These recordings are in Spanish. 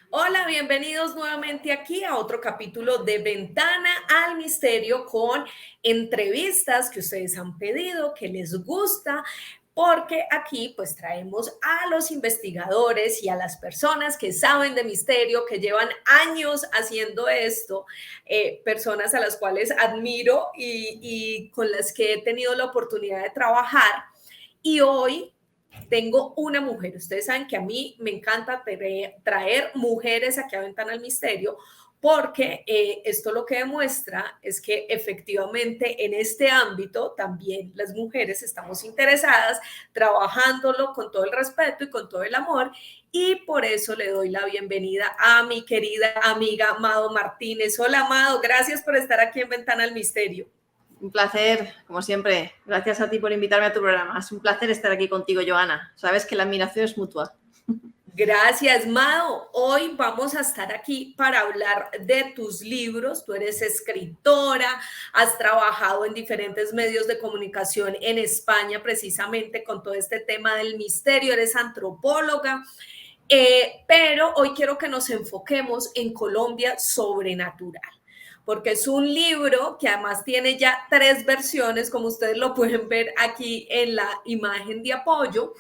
Hola, bienvenidos nuevamente aquí a otro capítulo de Ventana al Misterio con entrevistas que ustedes han pedido, que les gusta, porque aquí pues traemos a los investigadores y a las personas que saben de misterio, que llevan años haciendo esto, personas a las cuales admiro y con las que he tenido la oportunidad de trabajar. Y hoy tengo una mujer. Ustedes saben que a mí me encanta traer mujeres aquí a Ventana al Misterio porque esto lo que demuestra es que efectivamente en este ámbito también las mujeres estamos interesadas, trabajándolo con todo el respeto y con todo el amor, y por eso le doy la bienvenida a mi querida amiga Amado Martínez. Hola Amado, gracias por estar aquí en Ventana al Misterio. Un placer, como siempre. Gracias a ti por invitarme a tu programa. Es un placer estar aquí contigo, Joana. Sabes que la admiración es mutua. Gracias, Mado. Hoy vamos a estar aquí para hablar de tus libros. Tú eres escritora, has trabajado en diferentes medios de comunicación en España precisamente con todo este tema del misterio, eres antropóloga, pero hoy quiero que nos enfoquemos en Colombia Sobrenatural, porque es un libro que además tiene ya 3 versiones, como ustedes lo pueden ver aquí en la imagen de apoyo.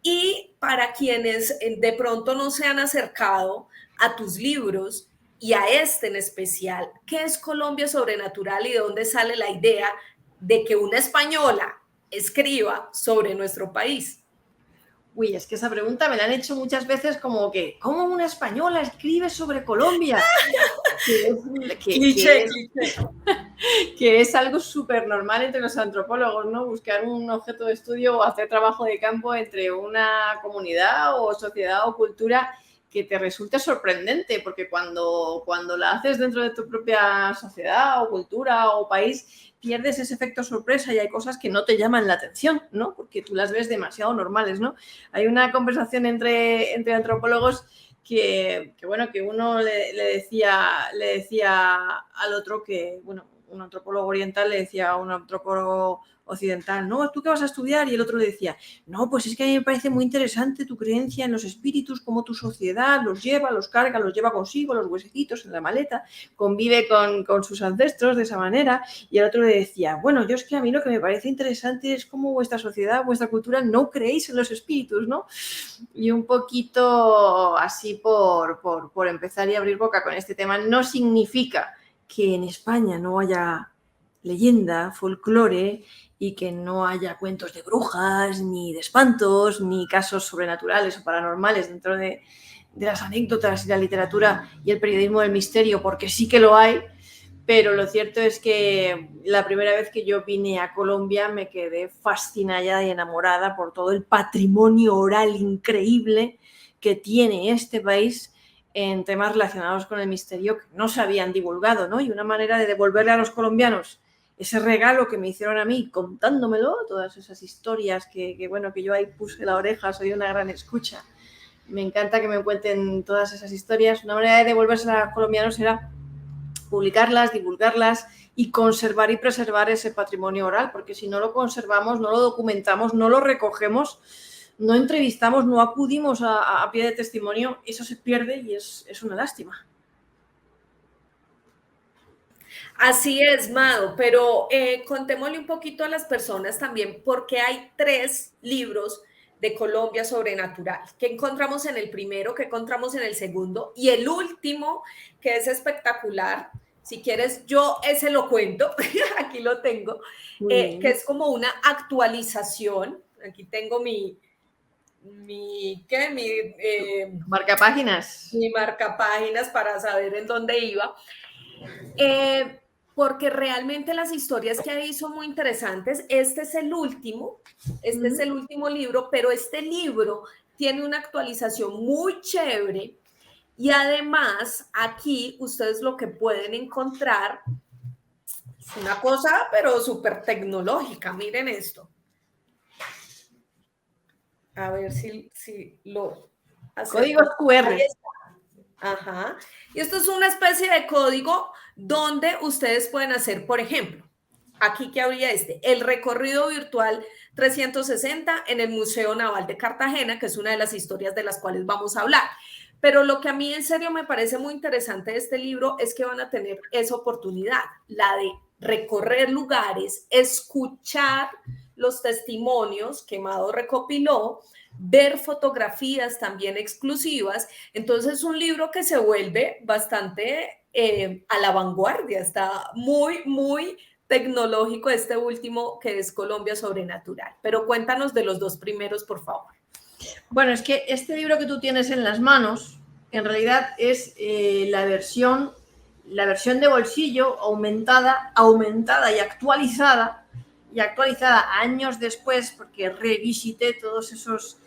Y para quienes de pronto no se han acercado a tus libros y a este en especial, ¿qué es Colombia Sobrenatural y de dónde sale la idea de que una española escriba sobre nuestro país? Uy, es que esa pregunta me la han hecho muchas veces como que, ¿cómo una española escribe sobre Colombia? Cliché, cliché. Que es algo súper normal entre los antropólogos, ¿no? Buscar un objeto de estudio o hacer trabajo de campo entre una comunidad o sociedad o cultura que te resulte sorprendente, porque cuando la haces dentro de tu propia sociedad o cultura o país, pierdes ese efecto sorpresa y hay cosas que no te llaman la atención, ¿no? Porque tú las ves demasiado normales, ¿no? Hay una conversación entre antropólogos que uno le decía al otro que, bueno, un antropólogo oriental le decía a un antropólogo occidental, no, ¿tú qué vas a estudiar? Y el otro le decía, no, pues es que a mí me parece muy interesante tu creencia en los espíritus, cómo tu sociedad los lleva, los carga, los lleva consigo, los huesecitos en la maleta, convive con sus ancestros de esa manera. Y el otro le decía, bueno, yo es que a mí lo que me parece interesante es cómo vuestra sociedad, vuestra cultura no creéis en los espíritus, ¿no? Y un poquito así por empezar y abrir boca con este tema, no significa que en España no haya leyenda, folclore y que no haya cuentos de brujas, ni de espantos, ni casos sobrenaturales o paranormales dentro de las anécdotas y la literatura y el periodismo del misterio, porque sí que lo hay, pero lo cierto es que la primera vez que yo vine a Colombia me quedé fascinada y enamorada por todo el patrimonio oral increíble que tiene este país en temas relacionados con el misterio que no se habían divulgado, ¿no? Y una manera de devolverle a los colombianos ese regalo que me hicieron a mí contándomelo, todas esas historias que yo ahí puse la oreja, soy una gran escucha. Me encanta que me cuenten todas esas historias. Una manera de devolverse a los colombianos era publicarlas, divulgarlas y conservar y preservar ese patrimonio oral, porque si no lo conservamos, no lo documentamos, no lo recogemos, no entrevistamos, no acudimos a pie de testimonio, eso se pierde y es una lástima. Así es, Mado, pero contémosle un poquito a las personas también, porque hay 3 libros de Colombia Sobrenatural. ¿Qué encontramos en el primero? ¿Qué encontramos en el segundo? Y el último, que es espectacular. Si quieres, yo ese lo cuento, aquí lo tengo, que es como una actualización. Aquí tengo Marcapáginas. mi marcapáginas para saber en dónde iba. Porque realmente las historias que hay son muy interesantes. Este es el último libro, pero este libro tiene una actualización muy chévere y además aquí ustedes lo que pueden encontrar es una cosa, pero súper tecnológica. Miren esto. A ver si lo Códigos acerco. QR. Ahí está. Ajá. Y esto es una especie de código donde ustedes pueden hacer, por ejemplo, aquí que habría el recorrido virtual 360 en el Museo Naval de Cartagena, que es una de las historias de las cuales vamos a hablar. Pero lo que a mí en serio me parece muy interesante de este libro es que van a tener esa oportunidad, la de recorrer lugares, escuchar los testimonios que Mado recopiló, ver fotografías también exclusivas. Entonces es un libro que se vuelve bastante a la vanguardia, está muy, muy tecnológico este último que es Colombia Sobrenatural. Pero cuéntanos de los dos primeros, por favor. Bueno, es que este libro que tú tienes en las manos, en realidad es la versión de bolsillo aumentada y actualizada años después, porque revisité todos esos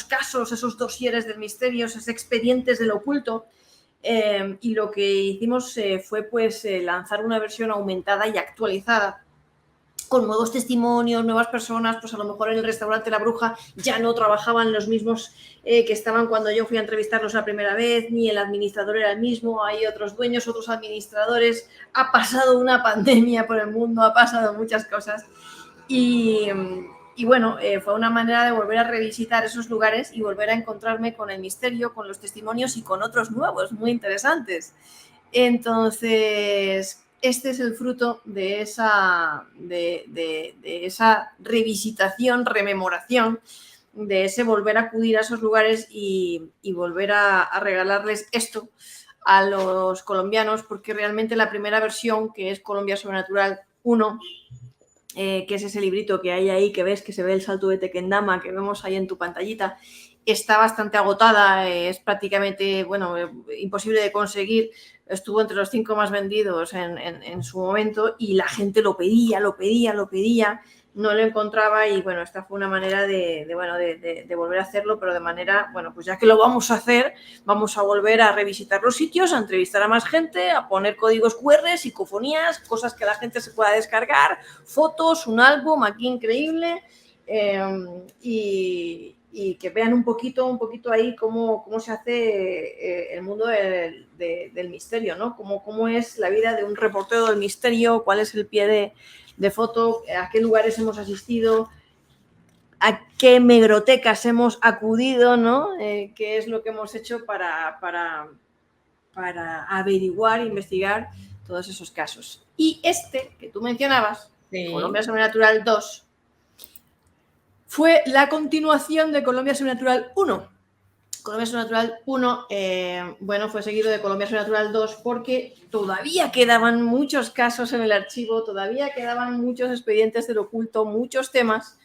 casos, esos dosieres del misterio, esos expedientes del oculto, y lo que hicimos fue pues lanzar una versión aumentada y actualizada con nuevos testimonios, nuevas personas. Pues a lo mejor en el restaurante La Bruja ya no trabajaban los mismos que estaban cuando yo fui a entrevistarlos la primera vez, ni el administrador era el mismo, hay otros dueños, otros administradores, ha pasado una pandemia por el mundo, ha pasado muchas cosas y bueno, fue una manera de volver a revisitar esos lugares y volver a encontrarme con el misterio, con los testimonios y con otros nuevos, muy interesantes. Entonces, este es el fruto de esa revisitación, rememoración, de ese volver a acudir a esos lugares y volver a regalarles esto a los colombianos, porque realmente la primera versión, que es Colombia Sobrenatural 1, que es ese librito que hay ahí, que ves que se ve el salto de Tequendama, que vemos ahí en tu pantallita, está bastante agotada, es prácticamente, bueno, imposible de conseguir. Estuvo entre los 5 más vendidos en su momento y la gente lo pedía, no lo encontraba y bueno, esta fue una manera de volver a hacerlo, pero de manera, bueno, pues ya que lo vamos a hacer, vamos a volver a revisitar los sitios, a entrevistar a más gente, a poner códigos QR, psicofonías, cosas que la gente se pueda descargar, fotos, un álbum aquí increíble, y que vean un poquito ahí cómo se hace el mundo del misterio, ¿no? Cómo es la vida de un reportero del misterio, cuál es el pie de foto, a qué lugares hemos asistido, a qué megrotecas hemos acudido, ¿no? Qué es lo que hemos hecho para averiguar, investigar todos esos casos. Y este que tú mencionabas, sí, Colombia Sobrenatural 2, fue la continuación de Colombia Sobrenatural 1. Colombia Sobrenatural 1, bueno, fue seguido de Colombia Sobrenatural 2 porque todavía quedaban muchos casos en el archivo, todavía quedaban muchos expedientes del oculto, muchos temas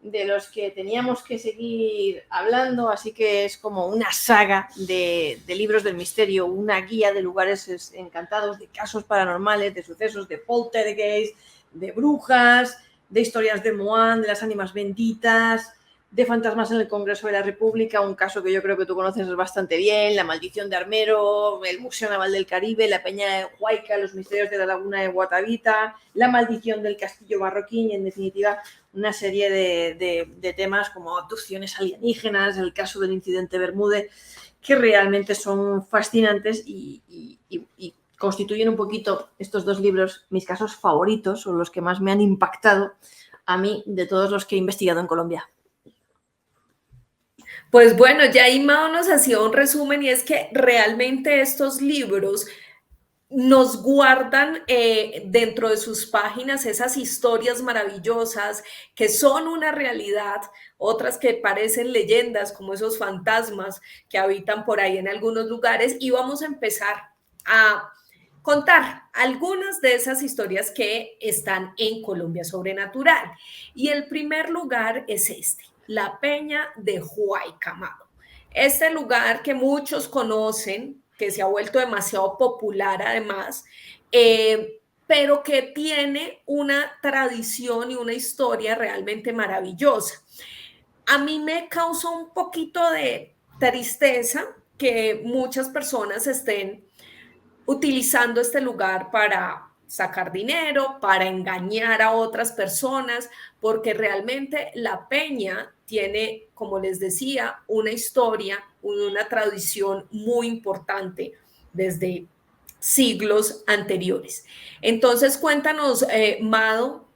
de los que teníamos que seguir hablando, así que es como una saga de libros del misterio, una guía de lugares encantados, de casos paranormales, de sucesos de poltergeist, de brujas, de historias de Moán, de las ánimas benditas, de fantasmas en el Congreso de la República, un caso que yo creo que tú conoces bastante bien, la maldición de Armero, el Museo Naval del Caribe, la Peña de Huayca, los misterios de la laguna de Guatavita, la maldición del Castillo Barroquín y, en definitiva, una serie de temas como abducciones alienígenas, el caso del incidente Bermúdez, que realmente son fascinantes y constituyen un poquito estos dos libros mis casos favoritos o los que más me han impactado a mí de todos los que he investigado en Colombia. Pues bueno, ya Mao nos hacía un resumen y es que realmente estos libros nos guardan dentro de sus páginas esas historias maravillosas que son una realidad, otras que parecen leyendas, como esos fantasmas que habitan por ahí en algunos lugares, y vamos a empezar a contar algunas de esas historias que están en Colombia Sobrenatural. Y el primer lugar es este, la Peña de Huaycamado. Este lugar que muchos conocen, que se ha vuelto demasiado popular además, pero que tiene una tradición y una historia realmente maravillosa. A mí me causa un poquito de tristeza que muchas personas estén utilizando este lugar para sacar dinero, para engañar a otras personas, porque realmente la peña tiene, como les decía, una historia, una tradición muy importante desde siglos anteriores. Entonces, cuéntanos, Mado,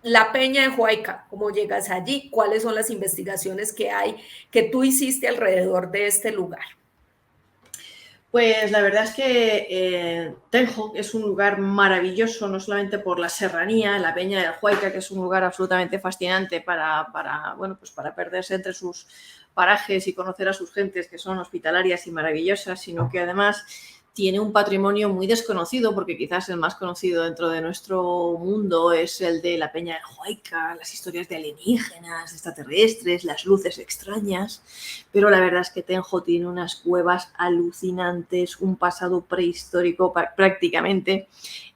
la Peña de Huayca, ¿cómo llegas allí? ¿Cuáles son las investigaciones que hay que tú hiciste alrededor de este lugar? Pues la verdad es que Tenjo es un lugar maravilloso, no solamente por la serranía, la Peña del Huayca, que es un lugar absolutamente fascinante bueno, pues para perderse entre sus parajes y conocer a sus gentes que son hospitalarias y maravillosas, sino que además tiene un patrimonio muy desconocido, porque quizás el más conocido dentro de nuestro mundo es el de la Peña del Huayca, las historias de alienígenas, de extraterrestres, las luces extrañas, pero la verdad es que Tenjo tiene unas cuevas alucinantes, un pasado prehistórico prácticamente,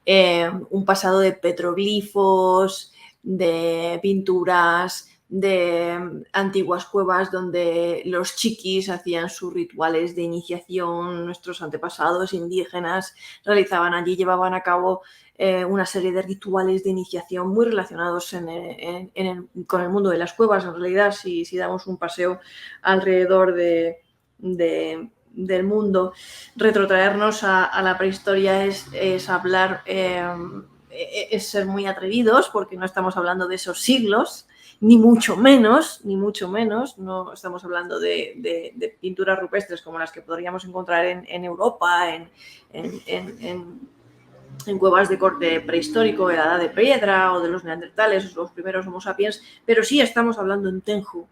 un pasado de petroglifos, de pinturas, de antiguas cuevas donde los chiquis hacían sus rituales de iniciación, nuestros antepasados indígenas realizaban allí, llevaban a cabo una serie de rituales de iniciación muy relacionados con el mundo de las cuevas. En realidad, si damos un paseo alrededor del mundo, retrotraernos a la prehistoria es hablar, es ser muy atrevidos, porque no estamos hablando de esos siglos, ni mucho menos, no estamos hablando de pinturas rupestres como las que podríamos encontrar en Europa, en cuevas de corte prehistórico, de la edad de piedra o de los neandertales, los primeros homo sapiens, pero sí estamos hablando en Tenjo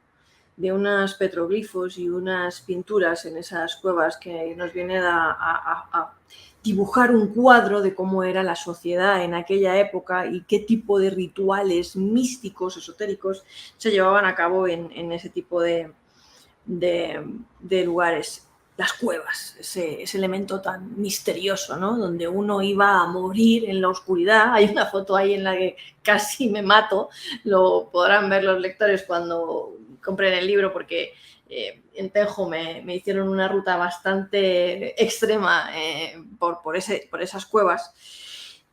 de unos petroglifos y unas pinturas en esas cuevas que nos vienen a dibujar un cuadro de cómo era la sociedad en aquella época y qué tipo de rituales místicos, esotéricos, se llevaban a cabo en ese tipo de lugares. Las cuevas, ese elemento tan misterioso, ¿no? Donde uno iba a morir en la oscuridad. Hay una foto ahí en la que casi me mato, lo podrán ver los lectores cuando compren el libro, porque en Tenjo me hicieron una ruta bastante extrema por esas cuevas.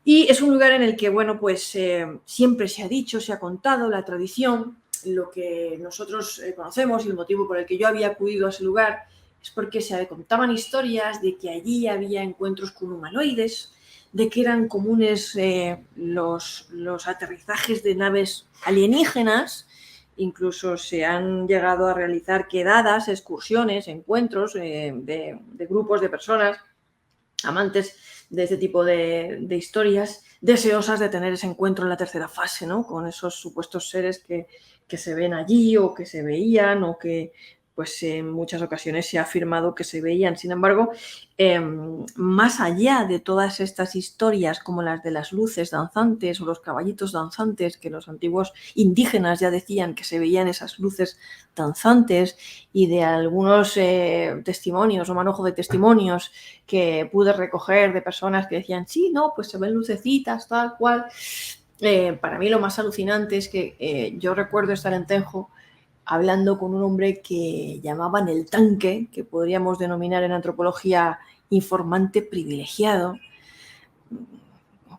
Y es un lugar en el que, bueno, pues siempre se ha dicho, se ha contado la tradición, lo que nosotros conocemos, y el motivo por el que yo había acudido a ese lugar es porque se contaban historias de que allí había encuentros con humanoides, de que eran comunes los aterrizajes de naves alienígenas. Incluso se han llegado a realizar quedadas, excursiones, encuentros de grupos de personas amantes de este tipo de historias, deseosas de tener ese encuentro en la tercera fase, ¿no? Con esos supuestos seres que se ven allí o que se veían o que pues en muchas ocasiones se ha afirmado que se veían. Sin embargo, más allá de todas estas historias como las de las luces danzantes o los caballitos danzantes, que los antiguos indígenas ya decían que se veían esas luces danzantes, y de algunos testimonios o manojo de testimonios que pude recoger de personas que decían, sí, no, pues se ven lucecitas, tal cual. Para mí lo más alucinante es que yo recuerdo estar en Tenjo hablando con un hombre que llamaban el tanque, que podríamos denominar en antropología informante privilegiado,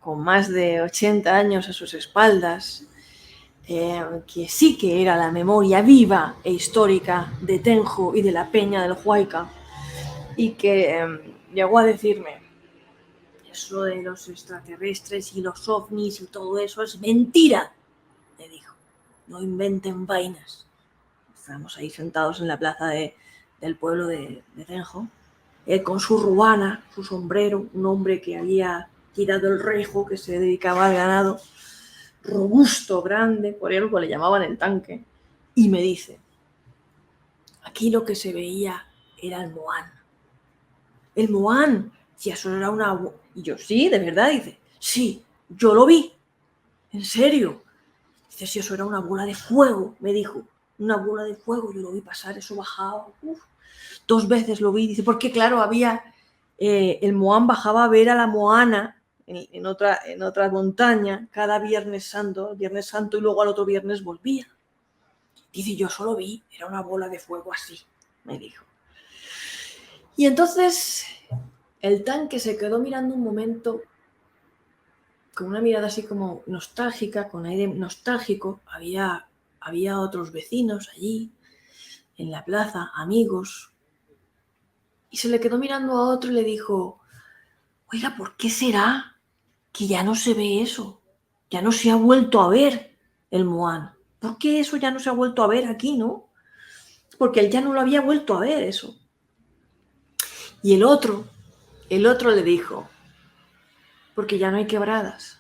con más de 80 años a sus espaldas, que sí que era la memoria viva e histórica de Tenjo y de la Peña del Huayca, y que llegó a decirme, eso de los extraterrestres y los ovnis y todo eso es mentira, me dijo, no inventen vainas. Estábamos ahí sentados en la plaza del pueblo de Tenjo, él con su ruana, su sombrero, un hombre que había tirado el rejo, que se dedicaba al ganado, robusto, grande, por eso le llamaban el tanque, y me dice, aquí lo que se veía era el Moán. El Moán, si eso era una... Y yo, sí, de verdad, dice, sí, yo lo vi, en serio. Dice, si eso era una bola de fuego, me dijo, una bola de fuego, yo lo vi pasar, eso bajaba, 2 veces lo vi, dice, porque claro, había, el Moán bajaba a ver a la Moana en otra montaña cada Viernes Santo, y luego al otro viernes volvía. Dice, yo solo vi, era una bola de fuego así, me dijo. Y entonces el tanque se quedó mirando un momento con una mirada así como nostálgica, con aire nostálgico. Había otros vecinos allí, en la plaza, amigos. Y se le quedó mirando a otro y le dijo, oiga, ¿por qué será que ya no se ve eso? Ya no se ha vuelto a ver. el Moán. ¿Por qué eso ya no se ha vuelto a ver aquí, no? Porque él ya no lo había vuelto a ver eso. Y el otro le dijo, porque ya no hay quebradas.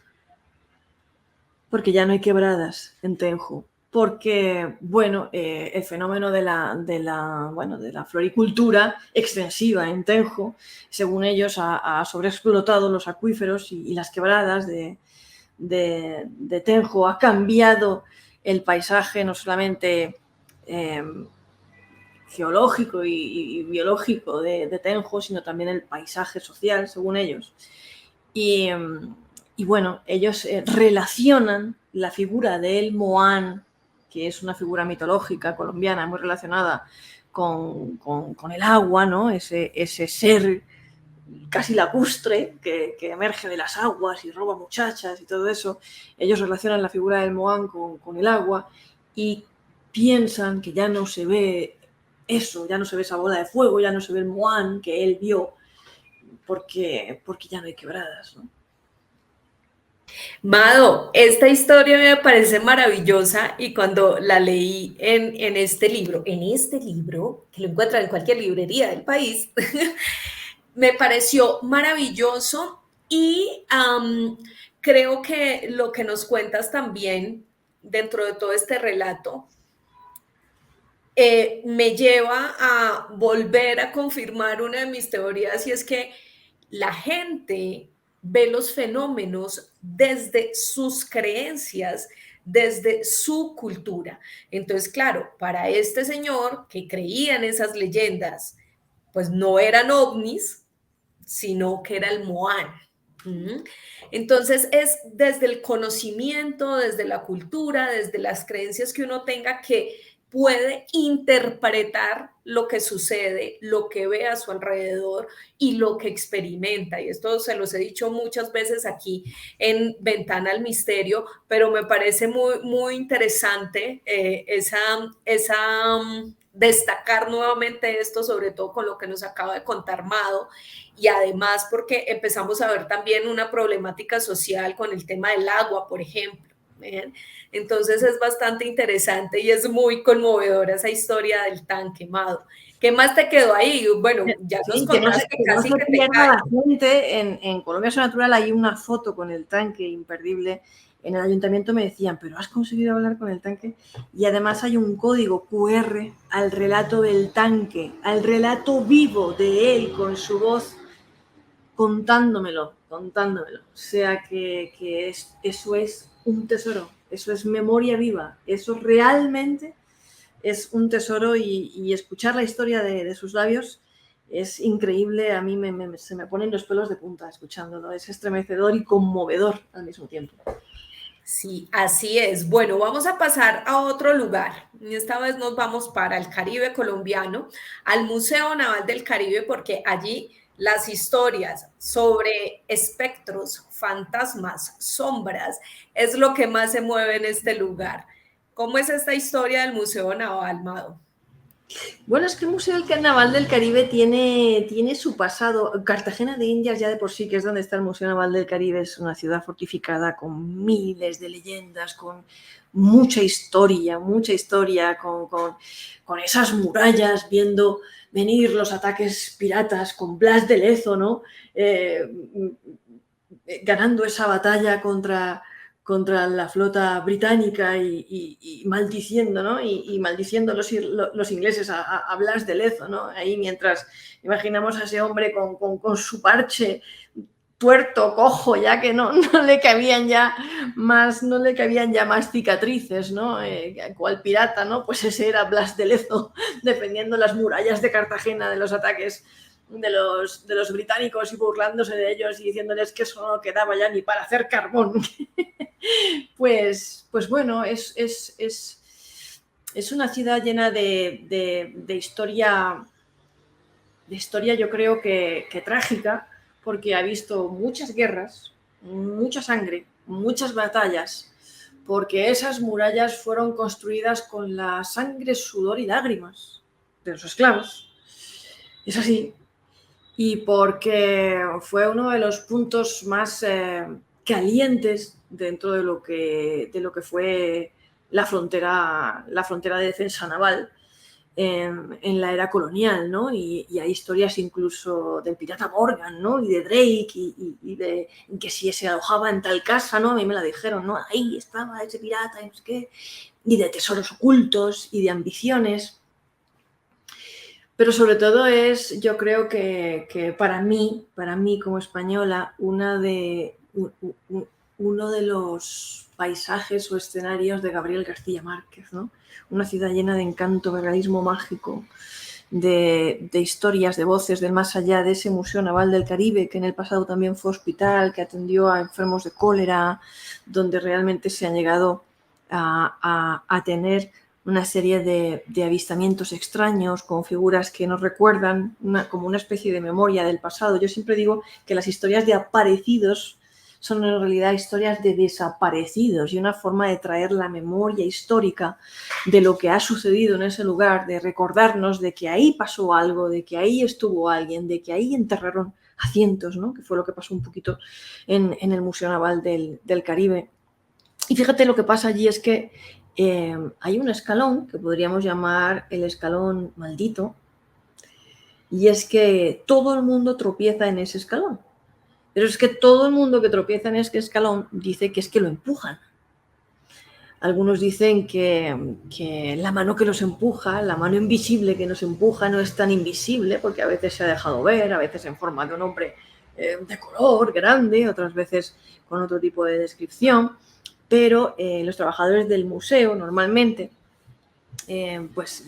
Porque ya no hay quebradas en Tenjo. Porque, bueno, el fenómeno de la floricultura extensiva en Tenjo, según ellos, ha sobreexplotado los acuíferos y las quebradas de Tenjo, ha cambiado el paisaje no solamente geológico y biológico de Tenjo, sino también el paisaje social, según ellos. Y bueno, ellos relacionan la figura del Moán, que es una figura mitológica colombiana muy relacionada con el agua, ¿no? Ese ser casi lacustre que emerge de las aguas y roba muchachas y todo eso. Ellos relacionan la figura del Moán con el agua y piensan que ya no se ve eso, ya no se ve esa bola de fuego, ya no se ve el Moán que él vio, porque ya no hay quebradas, ¿no? Mado, esta historia me parece maravillosa y cuando la leí en este libro, que lo encuentran en cualquier librería del país, me pareció maravilloso y creo que lo que nos cuentas también dentro de todo este relato me lleva a volver a confirmar una de mis teorías y es que la gente ve los fenómenos desde sus creencias, desde su cultura. Entonces, claro, para este señor que creía en esas leyendas, pues no eran ovnis, sino que era el Moán. Entonces es desde el conocimiento, desde la cultura, desde las creencias que uno tenga que puede interpretar lo que sucede, lo que ve a su alrededor y lo que experimenta. Y esto se los he dicho muchas veces aquí en Ventana al Misterio, pero me parece muy, muy interesante destacar nuevamente esto, sobre todo con lo que nos acaba de contar Mado, y además porque empezamos a ver también una problemática social con el tema del agua, por ejemplo. ¿Bien? Entonces es bastante interesante y es muy conmovedora esa historia del tan quemado. ¿Qué más te quedó ahí? Bueno, ya nos Sí, contaste que no casi se que te pierda cae. la gente. En Colombia Sobrenatural hay una foto con el tanque imperdible. En el ayuntamiento me decían, ¿pero has conseguido hablar con el tanque? Y además hay un código QR al relato del tanque, al relato vivo de él con su voz contándomelo. O sea que eso es un tesoro, eso es memoria viva, eso realmente es un tesoro y escuchar la historia de sus labios es increíble. A mí se me ponen los pelos de punta escuchándolo, es estremecedor y conmovedor al mismo tiempo. Sí, así es. Bueno, vamos a pasar a otro lugar. Esta vez nos vamos para el Caribe colombiano, al Museo Naval del Caribe, porque allí las historias sobre espectros, fantasmas, sombras, es lo que más se mueve en este lugar. ¿Cómo es esta historia del Museo Naval, Mado? Bueno, es que el Museo Naval del Caribe tiene su pasado. Cartagena de Indias ya de por sí, que es donde está el Museo Naval del Caribe, es una ciudad fortificada con miles de leyendas, con mucha historia, con esas murallas viendo venir los ataques piratas con Blas de Lezo, ¿no? Ganando esa batalla contra la flota británica y maldiciendo, ¿no? Y maldiciendo los ingleses a Blas de Lezo, ¿no? Ahí mientras imaginamos a ese hombre con su parche tuerto, cojo, ya que no le cabían ya más cicatrices, ¿no? Cual pirata, ¿no? Pues ese era Blas de Lezo defendiendo las murallas de Cartagena de los ataques de los británicos y burlándose de ellos y diciéndoles que eso no quedaba ya ni para hacer carbón. pues bueno, es una ciudad llena de historia, yo creo que trágica, porque ha visto muchas guerras, mucha sangre, muchas batallas, porque esas murallas fueron construidas con la sangre, sudor y lágrimas de los esclavos. Es así. Y porque fue uno de los puntos más calientes dentro de lo que fue la frontera de defensa naval en la era colonial, ¿no? Y hay historias incluso del pirata Morgan, ¿no? Y de Drake y de que si se alojaba en tal casa, ¿no? A mí me la dijeron, ¿no? Ahí estaba ese pirata y no sé qué. Y de tesoros ocultos y de ambiciones. Pero sobre todo yo creo que para mí como española, uno de los paisajes o escenarios de Gabriel García Márquez, ¿no? Una ciudad llena de encanto, de realismo mágico, de historias, de voces del más allá, de ese Museo Naval del Caribe, que en el pasado también fue hospital, que atendió a enfermos de cólera, donde realmente se han llegado a tener una serie de avistamientos extraños con figuras que nos recuerdan como una especie de memoria del pasado. Yo siempre digo que las historias de aparecidos son en realidad historias de desaparecidos y una forma de traer la memoria histórica de lo que ha sucedido en ese lugar, de recordarnos de que ahí pasó algo, de que ahí estuvo alguien, de que ahí enterraron a cientos, ¿no? Que fue lo que pasó un poquito en el Museo Naval del Caribe. Y fíjate, lo que pasa allí es que hay un escalón que podríamos llamar el escalón maldito, y es que todo el mundo tropieza en ese escalón. Pero es que todo el mundo que tropieza en ese escalón dice que es que lo empujan. Algunos dicen que la mano que los empuja, la mano invisible que nos empuja, no es tan invisible, porque a veces se ha dejado ver, a veces en forma de un hombre de color grande, otras veces con otro tipo de descripción. Pero los trabajadores del museo normalmente pues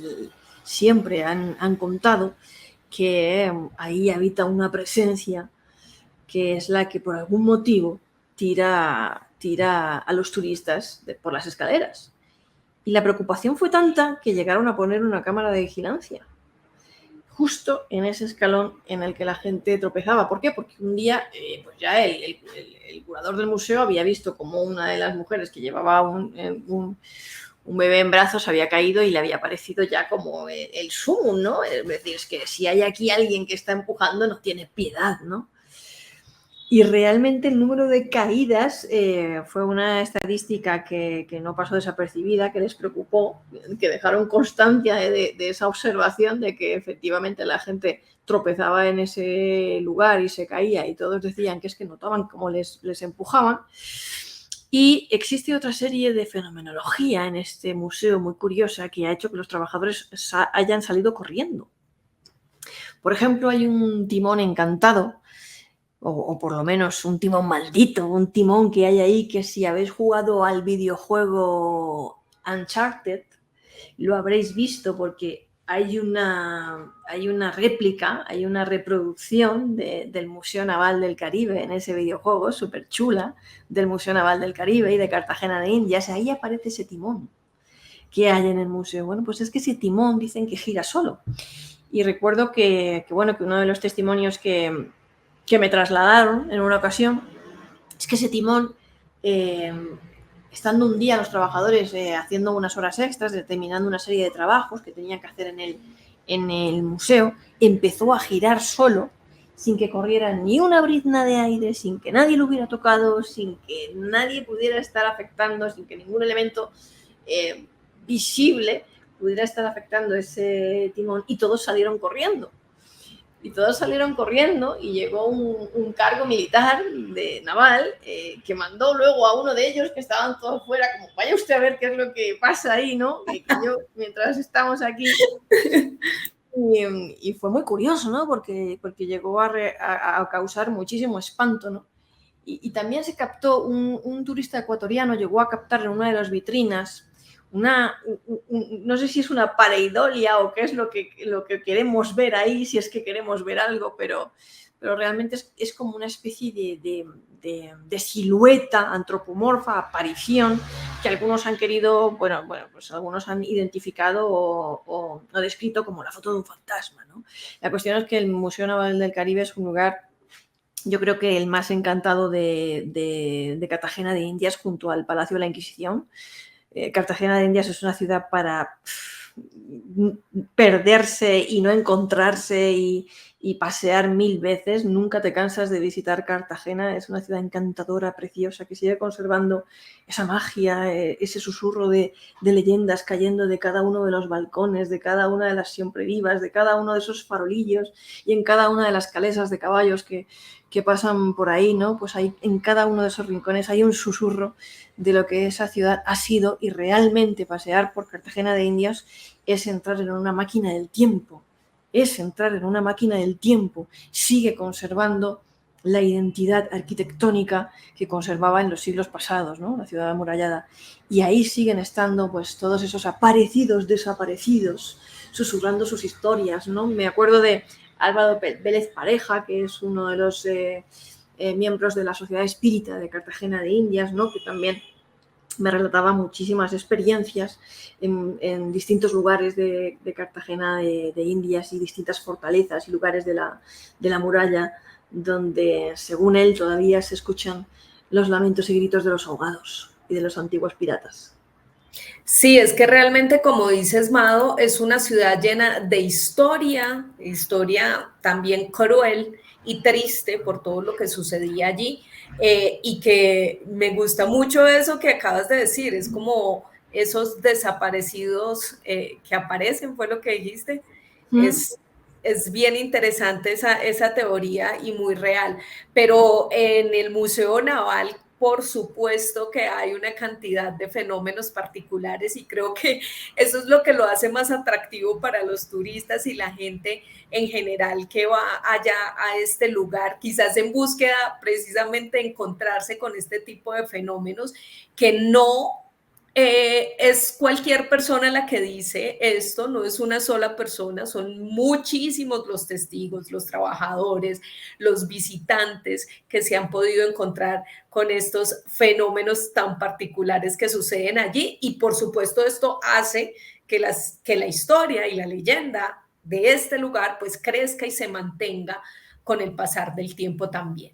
siempre han contado que ahí habita una presencia que es la que por algún motivo tira a los turistas por las escaleras. Y la preocupación fue tanta que llegaron a poner una cámara de vigilancia justo en ese escalón en el que la gente tropezaba. ¿Por qué? Porque un día pues ya el curador del museo había visto como una de las mujeres que llevaba un bebé en brazos había caído y le había parecido ya como el sumum, ¿no? Es decir, es que si hay aquí alguien que está empujando, no tiene piedad, ¿no? Y realmente el número de caídas fue una estadística que no pasó desapercibida, que les preocupó, que dejaron constancia de esa observación de que efectivamente la gente tropezaba en ese lugar y se caía, y todos decían que es que notaban cómo les empujaban. Y existe otra serie de fenomenología en este museo muy curiosa que ha hecho que los trabajadores hayan salido corriendo. Por ejemplo, hay un timón encantado, o por lo menos un timón maldito, un timón que hay ahí que si habéis jugado al videojuego Uncharted, lo habréis visto porque hay una réplica, hay una reproducción del Museo Naval del Caribe en ese videojuego, súper chula, del Museo Naval del Caribe y de Cartagena de Indias. Ahí aparece ese timón que hay en el museo. Bueno, pues es que ese timón dicen que gira solo. Y recuerdo que uno de los testimonios que me trasladaron en una ocasión es que ese timón, estando un día los trabajadores haciendo unas horas extras, determinando una serie de trabajos que tenían que hacer en el museo, empezó a girar solo, sin que corriera ni una brizna de aire, sin que nadie lo hubiera tocado, sin que nadie pudiera estar afectando, sin que ningún elemento visible pudiera estar afectando ese timón, y todos salieron corriendo. Y llegó un cargo militar naval que mandó luego a uno de ellos, que estaban todos fuera, como vaya usted a ver qué es lo que pasa ahí, ¿no? Que yo, mientras estamos aquí... Y fue muy curioso, ¿no? Porque llegó a causar muchísimo espanto, ¿no? Y también se captó, un turista ecuatoriano llegó a captar en una de las vitrinas no sé si es una pareidolia o qué es lo que queremos ver ahí, si es que queremos ver algo, pero realmente es como una especie de silueta antropomorfa, aparición, que algunos han querido, pues algunos han identificado o descrito como la foto de un fantasma, ¿no? La cuestión es que el Museo Naval del Caribe es un lugar, yo creo que el más encantado de Cartagena de Indias, junto al Palacio de la Inquisición. Cartagena de Indias es una ciudad para perderse y no encontrarse y y pasear 1000 veces. Nunca te cansas de visitar Cartagena. Es una ciudad encantadora, preciosa, que sigue conservando esa magia, ese susurro de leyendas cayendo de cada uno de los balcones, de cada una de las siempre vivas, de cada uno de esos farolillos y en cada una de las calesas de caballos que pasan por ahí, ¿no? Pues hay, en cada uno de esos rincones hay un susurro de lo que esa ciudad ha sido, y realmente pasear por Cartagena de Indias es entrar en una máquina del tiempo. Es entrar en una máquina del tiempo. Sigue conservando la identidad arquitectónica que conservaba en los siglos pasados, ¿no? La ciudad amurallada. Y ahí siguen estando pues todos esos aparecidos, desaparecidos, susurrando sus historias, ¿no? Me acuerdo de Álvaro Vélez Pareja, que es uno de los miembros de la Sociedad Espírita de Cartagena de Indias, ¿no? Que también me relataba muchísimas experiencias en distintos lugares de Cartagena de Indias y distintas fortalezas y lugares de la muralla, donde, según él, todavía se escuchan los lamentos y gritos de los ahogados y de los antiguos piratas. Sí, es que realmente, como dices, Mado, es una ciudad llena de historia también cruel y triste por todo lo que sucedía allí, y que me gusta mucho eso que acabas de decir, es como esos desaparecidos que aparecen, fue lo que dijiste. Es bien interesante esa teoría y muy real, pero en el Museo Naval, por supuesto que hay una cantidad de fenómenos particulares, y creo que eso es lo que lo hace más atractivo para los turistas y la gente en general que va allá a este lugar, quizás en búsqueda precisamente de encontrarse con este tipo de fenómenos que no es cualquier persona la que dice esto, no es una sola persona, son muchísimos los testigos, los trabajadores, los visitantes que se han podido encontrar con estos fenómenos tan particulares que suceden allí, y por supuesto esto hace que la historia y la leyenda de este lugar pues crezca y se mantenga con el pasar del tiempo también.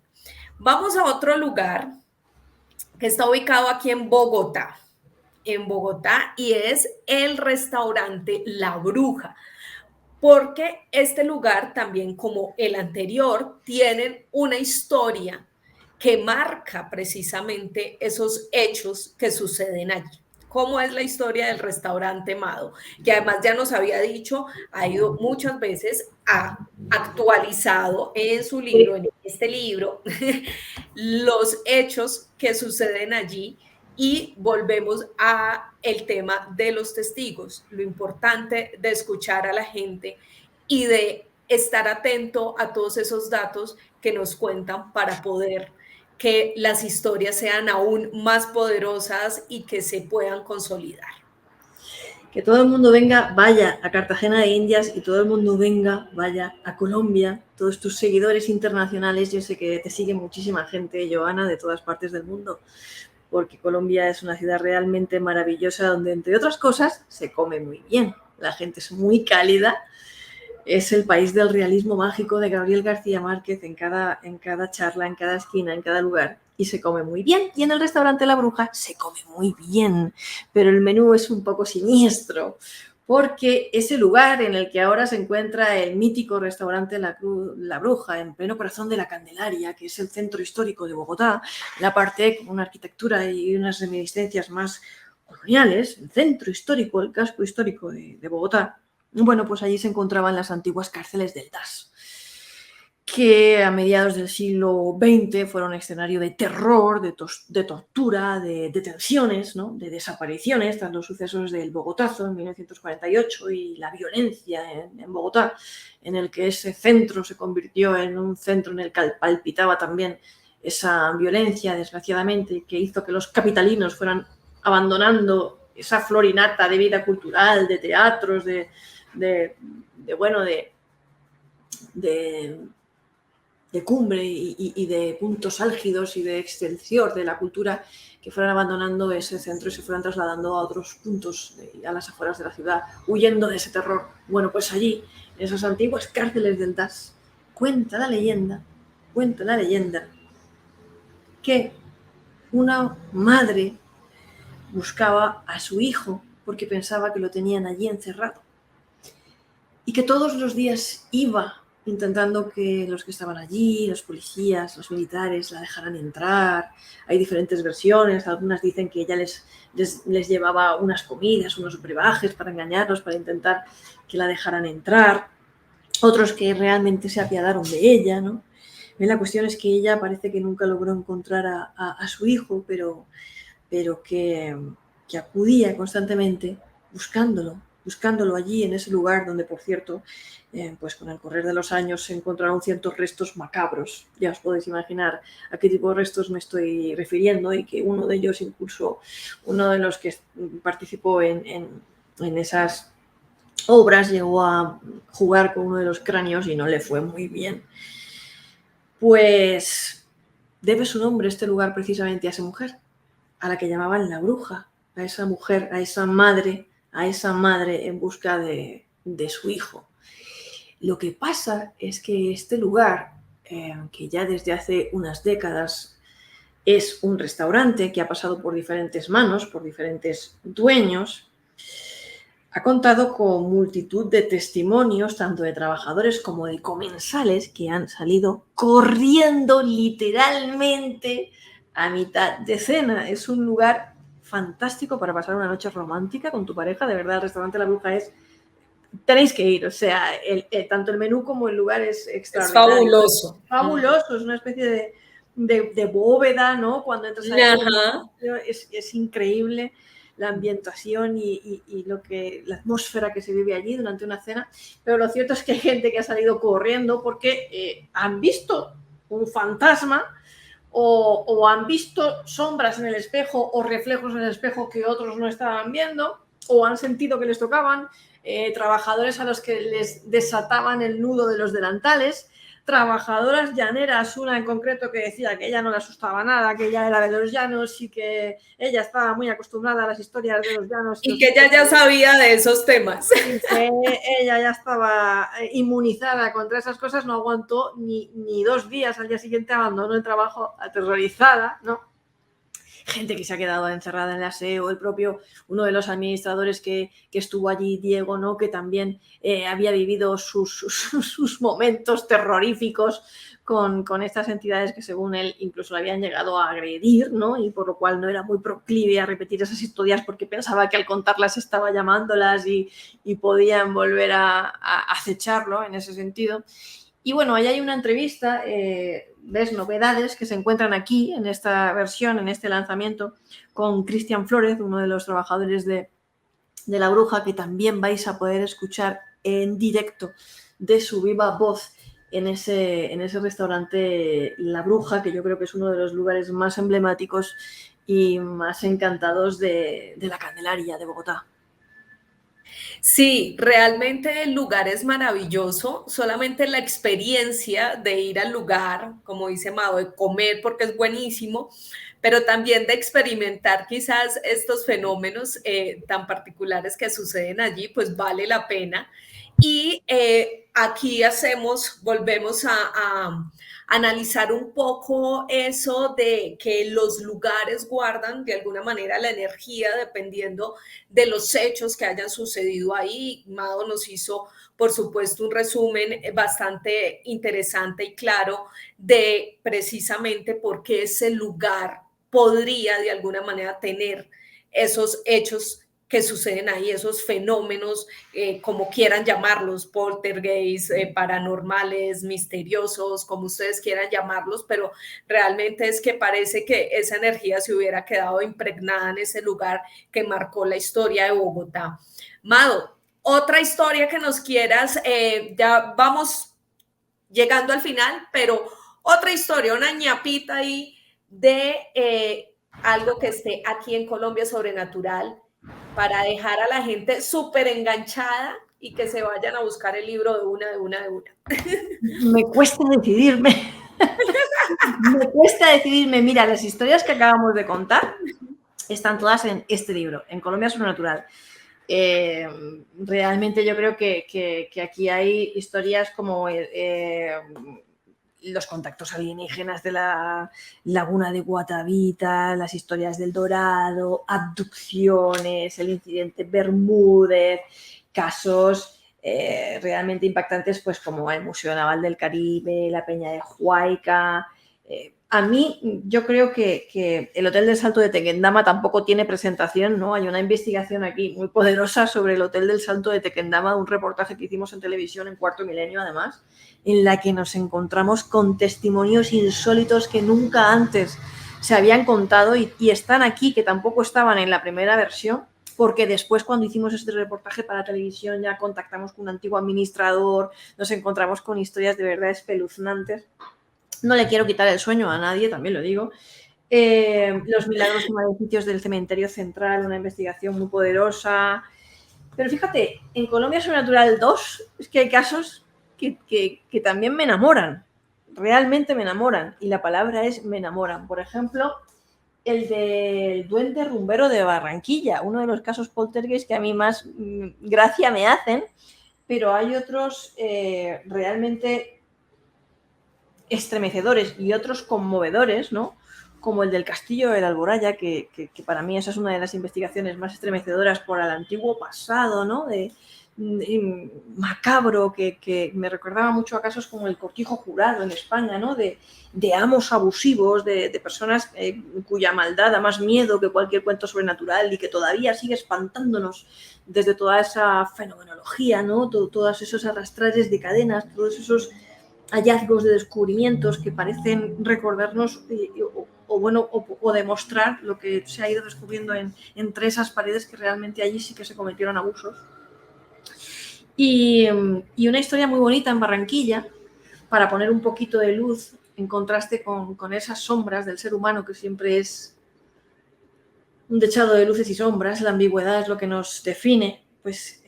Vamos a otro lugar que está ubicado aquí en Bogotá, y es el restaurante La Bruja, porque este lugar también, como el anterior, tienen una historia que marca precisamente esos hechos que suceden allí. ¿Cómo es la historia del restaurante Mado? Que además ya nos había dicho, ha ido muchas veces, ha actualizado en su libro, en este libro, los hechos que suceden allí, y volvemos a el tema de los testigos, lo importante de escuchar a la gente y de estar atento a todos esos datos que nos cuentan para poder que las historias sean aún más poderosas y que se puedan consolidar. Que todo el mundo venga, vaya a Cartagena de Indias, y todo el mundo venga, vaya a Colombia. Todos tus seguidores internacionales, yo sé que te sigue muchísima gente, Joana, de todas partes del mundo, porque Colombia es una ciudad realmente maravillosa donde, entre otras cosas, se come muy bien. La gente es muy cálida. Es el país del realismo mágico de Gabriel García Márquez en cada charla, en cada esquina, en cada lugar. Y se come muy bien. Y en el restaurante La Bruja se come muy bien. Pero el menú es un poco siniestro, porque ese lugar en el que ahora se encuentra el mítico restaurante La Bruja, en pleno corazón de la Candelaria, que es el centro histórico de Bogotá, la parte con una arquitectura y unas reminiscencias más coloniales, el centro histórico, el casco histórico de Bogotá. Bueno, pues allí se encontraban las antiguas cárceles del DAS, que a mediados del siglo XX fueron escenario de terror, de tortura, de detenciones, ¿no? De desapariciones, tras los sucesos del Bogotazo en 1948 y la violencia en Bogotá, en el que ese centro se convirtió en un centro en el que palpitaba también esa violencia, desgraciadamente, que hizo que los capitalinos fueran abandonando esa florinata de vida cultural, de teatros, de cumbre y de puntos álgidos y de excelsior de la cultura, que fueran abandonando ese centro y se fueran trasladando a otros puntos, a las afueras de la ciudad, huyendo de ese terror. Bueno, pues allí, en esas antiguas cárceles del DAS, cuenta la leyenda que una madre buscaba a su hijo porque pensaba que lo tenían allí encerrado, y que todos los días iba intentando que los que estaban allí, los policías, los militares, la dejaran entrar. Hay diferentes versiones, algunas dicen que ella les llevaba unas comidas, unos brebajes para engañarlos, para intentar que la dejaran entrar. Otros que realmente se apiadaron de ella, ¿no? La cuestión es que ella parece que nunca logró encontrar a su hijo, pero que acudía constantemente buscándolo allí en ese lugar donde, por cierto, pues con el correr de los años se encontraron ciertos restos macabros. Ya os podéis imaginar a qué tipo de restos me estoy refiriendo, y que uno de ellos, incluso uno de los que participó en esas obras, llegó a jugar con uno de los cráneos y no le fue muy bien. Pues debe su nombre este lugar precisamente a esa mujer, a la que llamaban la bruja, a esa mujer, a esa madre en busca de su hijo. Lo que pasa es que este lugar, que ya desde hace unas décadas es un restaurante que ha pasado por diferentes manos, por diferentes dueños, ha contado con multitud de testimonios, tanto de trabajadores como de comensales, que han salido corriendo literalmente a mitad de cena. Es un lugar fantástico para pasar una noche romántica con tu pareja. De verdad, el restaurante La Bruja tenéis que ir. O sea, tanto el menú como el lugar es extraordinario. Es fabuloso. Fabuloso, es una especie de bóveda, ¿no? Cuando entras ahí, es increíble la ambientación y la atmósfera que se vive allí durante una cena. Pero lo cierto es que hay gente que ha salido corriendo porque han visto un fantasma o han visto sombras en el espejo o reflejos en el espejo que otros no estaban viendo, o han sentido que les tocaban, trabajadores a los que les desataban el nudo de los delantales, trabajadoras llaneras, una en concreto que decía que ella no le asustaba nada, que ella era de los llanos y que ella estaba muy acostumbrada a las historias de los llanos. Y que ella ya sabía de esos temas. Y que ella ya estaba inmunizada contra esas cosas, no aguantó ni 2 días, al día siguiente abandonó el trabajo aterrorizada, ¿no? Gente que se ha quedado encerrada en el aseo, el propio, uno de los administradores que estuvo allí, Diego, ¿no? Que también había vivido sus momentos terroríficos con estas entidades que, según él, incluso le habían llegado a agredir, ¿no? Y por lo cual no era muy proclive a repetir esas historias porque pensaba que al contarlas estaba llamándolas y podían volver a acecharlo en ese sentido. Y bueno, ahí hay una entrevista, ves, novedades que se encuentran aquí en esta versión, en este lanzamiento, con Cristian Flórez, uno de los trabajadores de La Bruja, que también vais a poder escuchar en directo de su viva voz en ese restaurante La Bruja, que yo creo que es uno de los lugares más emblemáticos y más encantados de la Candelaria de Bogotá. Sí, realmente el lugar es maravilloso, solamente la experiencia de ir al lugar, como dice Mado, de comer porque es buenísimo, pero también de experimentar quizás estos fenómenos tan particulares que suceden allí, pues vale la pena. Y aquí volvemos a analizar un poco eso de que los lugares guardan de alguna manera la energía dependiendo de los hechos que hayan sucedido ahí. Mado nos hizo, por supuesto, un resumen bastante interesante y claro de precisamente por qué ese lugar podría de alguna manera tener esos hechos que suceden ahí, esos fenómenos, como quieran llamarlos, poltergeist, paranormales, misteriosos, como ustedes quieran llamarlos, pero realmente es que parece que esa energía se hubiera quedado impregnada en ese lugar que marcó la historia de Bogotá. Mado, otra historia que nos quieras, ya vamos llegando al final, pero otra historia, una ñapita ahí de algo que esté aquí en Colombia sobrenatural, para dejar a la gente súper enganchada y que se vayan a buscar el libro de una. Me cuesta decidirme. Me cuesta decidirme. Mira, las historias que acabamos de contar están todas en este libro, en Colombia Sobrenatural. Realmente yo creo que aquí hay historias como los contactos alienígenas de la laguna de Guatavita, las historias del Dorado, abducciones, el incidente Bermúdez, casos realmente impactantes, pues como el Museo Naval del Caribe, la Peña de Huayca. A mí, yo creo que el Hotel del Salto de Tequendama tampoco tiene presentación, ¿no? Hay una investigación aquí muy poderosa sobre el Hotel del Salto de Tequendama, un reportaje que hicimos en televisión en Cuarto Milenio, además, en la que nos encontramos con testimonios insólitos que nunca antes se habían contado y están aquí, que tampoco estaban en la primera versión, porque después, cuando hicimos este reportaje para televisión, ya contactamos con un antiguo administrador, nos encontramos con historias de verdad espeluznantes. No le quiero quitar el sueño a nadie, también lo digo. Los milagros y maleficios del cementerio central, una investigación muy poderosa. Pero fíjate, en Colombia Sobrenatural 2 es que hay casos que también me enamoran, realmente me enamoran, y la palabra es me enamoran. Por ejemplo, el del duende rumbero de Barranquilla, uno de los casos poltergeist que a mí más gracia me hacen, pero hay otros realmente estremecedores y otros conmovedores, ¿no? Como el del Castillo del Alboraya, que para mí esa es una de las investigaciones más estremecedoras por el antiguo pasado, ¿no? De macabro, que me recordaba mucho a casos como el Cortijo Jurado en España, ¿no? De amos abusivos, de personas cuya maldad da más miedo que cualquier cuento sobrenatural y que todavía sigue espantándonos desde toda esa fenomenología, ¿no? Todos esos arrastrares de cadenas, todos esos hallazgos de descubrimientos que parecen recordarnos o demostrar lo que se ha ido descubriendo entre esas paredes, que realmente allí sí que se cometieron abusos. Y una historia muy bonita en Barranquilla, para poner un poquito de luz en contraste con esas sombras del ser humano, que siempre es un dechado de luces y sombras. La ambigüedad es lo que nos define. Pues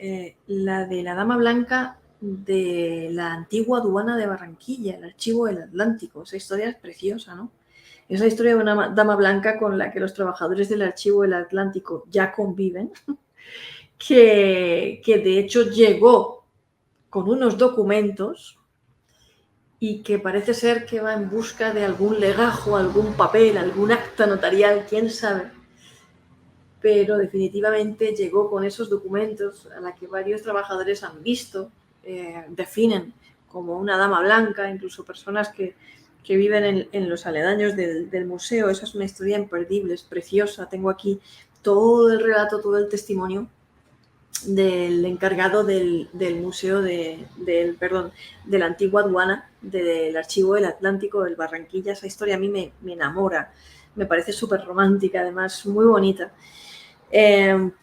la de la Dama Blanca de la antigua aduana de Barranquilla, el Archivo del Atlántico. Esa historia es preciosa, ¿no? Es la historia de una dama blanca con la que los trabajadores del Archivo del Atlántico ya conviven, que de hecho llegó con unos documentos y que parece ser que va en busca de algún legajo, algún papel, algún acta notarial, quién sabe. Pero definitivamente llegó con esos documentos a la que varios trabajadores han visto, definen como una dama blanca, incluso personas que viven en los aledaños del museo. Esa es una historia imperdible, es preciosa. Tengo aquí todo el relato, todo el testimonio del encargado del museo de la antigua aduana del Archivo del Atlántico del Barranquilla. Esa historia a mí me enamora, me parece súper romántica, además muy bonita.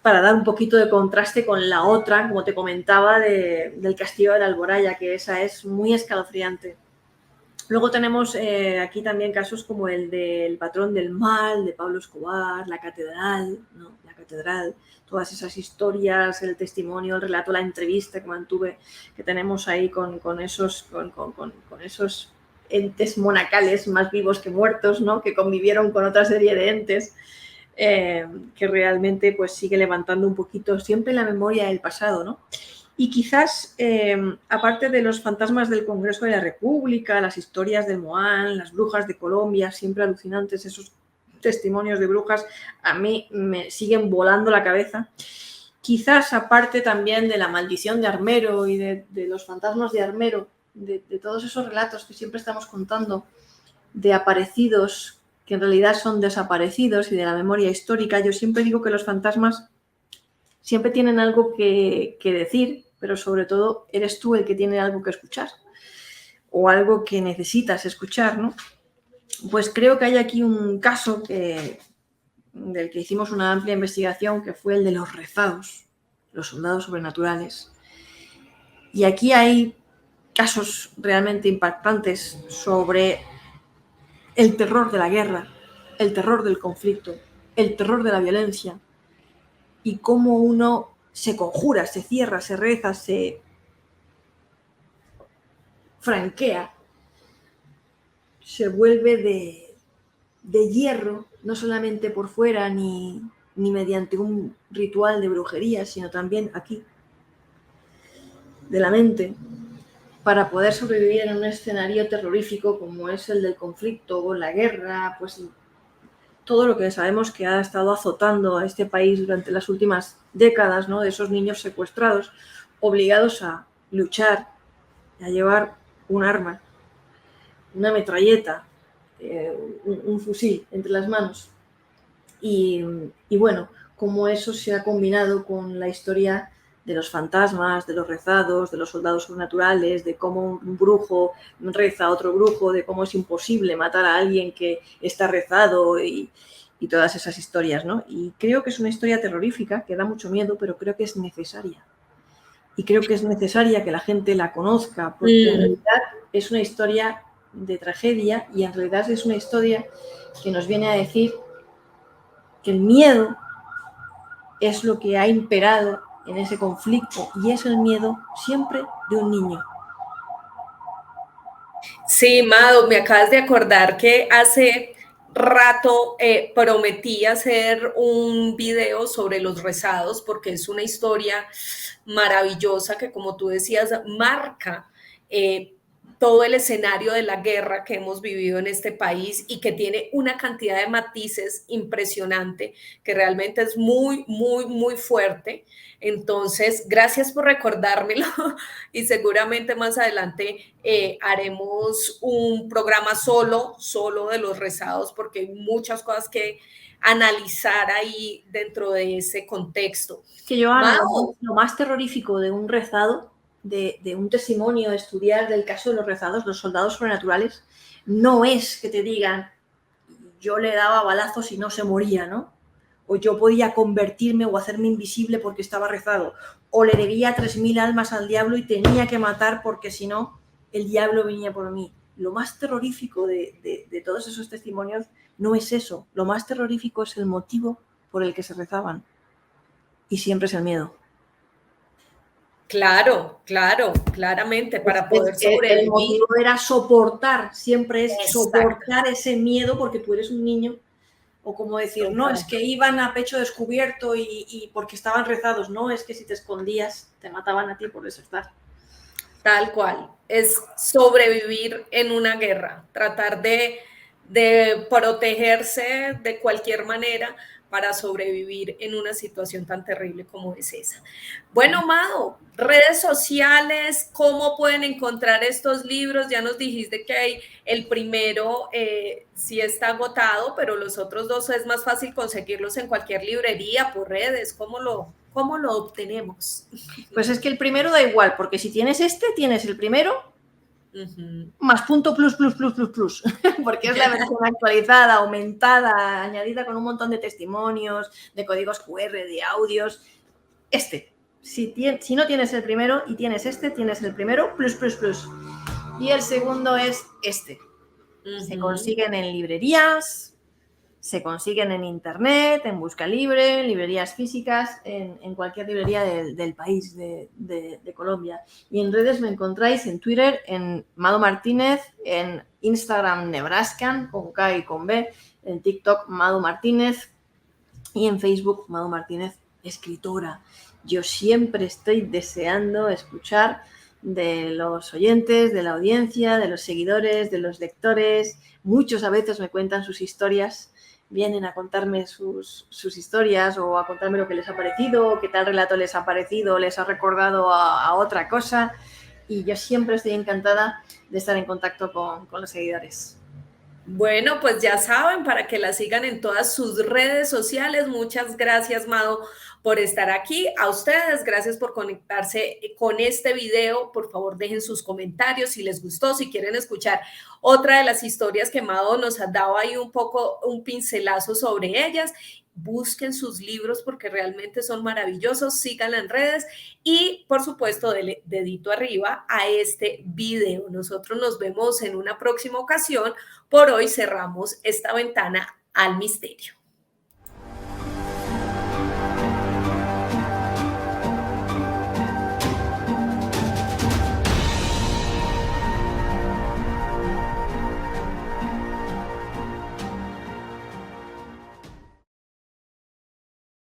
Para dar un poquito de contraste con la otra, como te comentaba, del Castillo del Alboraya, que esa es muy escalofriante. Luego tenemos aquí también casos como el del Patrón del Mal, de Pablo Escobar, la Catedral, ¿no? La Catedral, todas esas historias, el testimonio, el relato, la entrevista que mantuve, que tenemos ahí con esos entes monacales más vivos que muertos, ¿no? Que convivieron con otra serie de entes. Que realmente pues sigue levantando un poquito siempre la memoria del pasado, ¿no? Y quizás, aparte de los fantasmas del Congreso de la República, las historias del Moán, las brujas de Colombia, siempre alucinantes esos testimonios de brujas, a mí me siguen volando la cabeza. Quizás aparte también de la maldición de Armero y de los fantasmas de Armero, de todos esos relatos que siempre estamos contando, de aparecidos que en realidad son desaparecidos, y de la memoria histórica. Yo siempre digo que los fantasmas siempre tienen algo que decir, pero sobre todo eres tú el que tiene algo que escuchar o algo que necesitas escuchar, ¿no? Pues creo que hay aquí un caso del que hicimos una amplia investigación, que fue el de los rezados, los soldados sobrenaturales. Y aquí hay casos realmente impactantes sobre el terror de la guerra, el terror del conflicto, el terror de la violencia, y cómo uno se conjura, se cierra, se reza, se franquea, se vuelve de hierro, no solamente por fuera ni mediante un ritual de brujería, sino también aquí, de la mente, para poder sobrevivir en un escenario terrorífico como es el del conflicto o la guerra, pues todo lo que sabemos que ha estado azotando a este país durante las últimas décadas, ¿no? De esos niños secuestrados, obligados a luchar, a llevar un arma, una metralleta, un fusil entre las manos. Y bueno, cómo eso se ha combinado con la historia de los fantasmas, de los rezados, de los soldados sobrenaturales, de cómo un brujo reza a otro brujo, de cómo es imposible matar a alguien que está rezado y todas esas historias, ¿no? Y creo que es una historia terrorífica, que da mucho miedo, pero creo que es necesaria. Y creo que es necesaria que la gente la conozca, porque en realidad es una historia de tragedia y en realidad es una historia que nos viene a decir que el miedo es lo que ha imperado en ese conflicto y es el miedo siempre de un niño. Sí, Mado, me acabas de acordar que hace rato prometí hacer un video sobre los rezados porque es una historia maravillosa que, como tú decías, marca todo el escenario de la guerra que hemos vivido en este país y que tiene una cantidad de matices impresionante, que realmente es muy, muy, muy fuerte. Entonces, gracias por recordármelo y seguramente más adelante haremos un programa solo de los rezados porque hay muchas cosas que analizar ahí dentro de ese contexto. Es que, Joana, lo más terrorífico de un rezado, de un testimonio, estudiar del caso de los rezados, los soldados sobrenaturales, no es que te digan yo le daba balazos y no se moría, ¿no? O yo podía convertirme o hacerme invisible porque estaba rezado, o le debía 3.000 almas al diablo y tenía que matar porque si no, el diablo venía por mí. Lo más terrorífico de todos esos testimonios no es eso. Lo más terrorífico es el motivo por el que se rezaban. Y siempre es el miedo. Claro, claramente, para poder sobrevivir. El motivo era soportar, siempre es soportar ese miedo porque tú eres un niño. O como decir, no, es que iban a pecho descubierto y porque estaban rezados. No, es que si te escondías, te mataban a ti por desertar. Tal cual, es sobrevivir en una guerra, tratar de protegerse de cualquier manera para sobrevivir en una situación tan terrible como es esa. Bueno, Mado, redes sociales, ¿cómo pueden encontrar estos libros? Ya nos dijiste que hay el primero sí está agotado, pero los otros dos es más fácil conseguirlos en cualquier librería, por redes. ¿Cómo lo obtenemos? Pues es que el primero da igual, porque si tienes tienes el primero más punto plus, porque es la versión actualizada, aumentada, añadida con un montón de testimonios, de códigos QR, de audios. Si no tienes el primero y tienes tienes el primero plus. Y el segundo es este. Se consiguen en librerías, se consiguen en internet, en Busca Libre, en librerías físicas, en cualquier librería del país de Colombia. Y en redes me encontráis en Twitter, en Mado Martínez, en Instagram Nebraskan, con K y con B, en TikTok Mado Martínez y en Facebook Mado Martínez Escritora. Yo siempre estoy deseando escuchar de los oyentes, de la audiencia, de los seguidores, de los lectores. Muchos a veces me cuentan sus historias, vienen a contarme sus historias o a contarme lo que les ha parecido, qué tal relato les ha parecido, les ha recordado a otra cosa. Y yo siempre estoy encantada de estar en contacto con los seguidores. Bueno, pues ya saben, para que la sigan en todas sus redes sociales. Muchas gracias, Mado, por estar aquí. A ustedes, gracias por conectarse con este video. Por favor, dejen sus comentarios si les gustó, si quieren escuchar otra de las historias que Mado nos ha dado ahí un pincelazo sobre ellas. Busquen sus libros porque realmente son maravillosos, síganla en redes y por supuesto dedito arriba a este video. Nosotros nos vemos en una próxima ocasión. Por hoy cerramos esta ventana al misterio.